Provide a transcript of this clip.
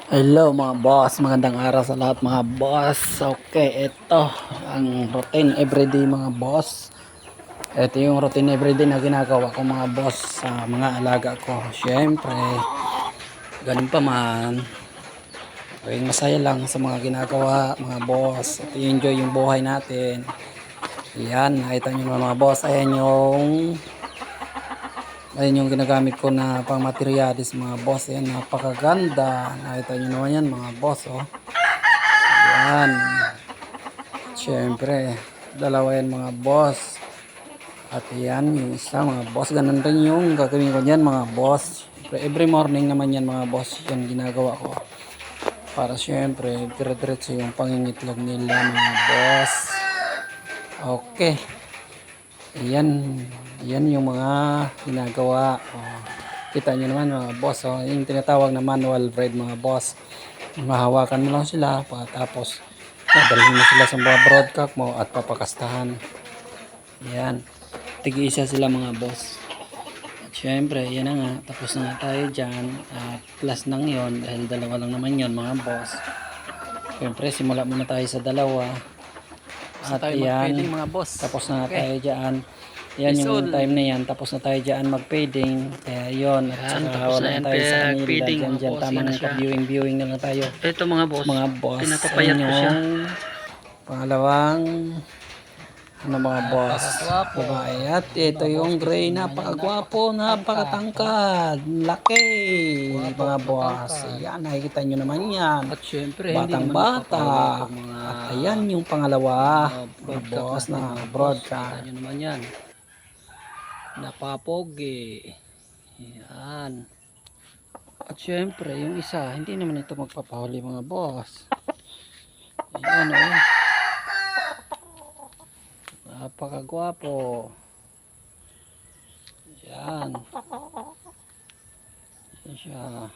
Hello mga boss, magandang araw sa lahat mga boss. Okay, ito ang routine everyday mga boss. Ito yung routine everyday na ginagawa ko mga boss sa mga alaga ko. Siyempre, ganun pa man, gawing masaya lang sa mga ginagawa mga boss. At i-enjoy yung buhay natin. Yan, nakita nyo naman mga boss. Ayan yung ginagamit ko na pang materialis mga boss. Ayan, napakaganda. Nakita nyo naman yan mga boss. Oh. Ayan. Siyempre, dalawa yan mga boss. At yan, yung isa mga boss. Ganun rin yung gagawin ko yan mga boss. Siyempre, every morning naman yan mga boss. Yan ginagawa ko. Para siyempre, dire-diretso yung pangingitlog nila mga boss. Okay. Ayan. Yan yung mga ginagawa. Oh, kita nyo naman mga boss. Oh, yung tinatawag na manual breed mga boss. Mahawakan mo lang sila. Tapos, dadalhin mo sila sa mga broadcock mo at papakastahan. Yan. Tig-isa sila mga boss. At syempre, yan na nga. Tapos na tayo dyan. At last nang yon dahil dalawa lang naman yon mga boss. Syempre, simula muna tayo sa dalawa. At yan. Mga boss. Tapos na tayo dyan. Yan yung time na yan. Tapos na tayo dyan mag-fading. Kaya yun. At saka wala na tayo sa kanila. Dyan tamang viewing na lang tayo. Ito mga boss. Pinapapayat ko siya. Pangalawang mga boss. Babae. At ito yung gray. Napakagwapo. Napakatangkad. Laki. Mga boss. Yan. Nakikita nyo naman yan. At syempre, batang bata. At ayan yung pangalawa. Mga boss na broadcast. Nakikita nyo naman yan. Napapogi. Yan. At syempre, yung isa, hindi naman ito magpapahuli mga boss. Yan o. Napakagwapo. Yan. Yan siya.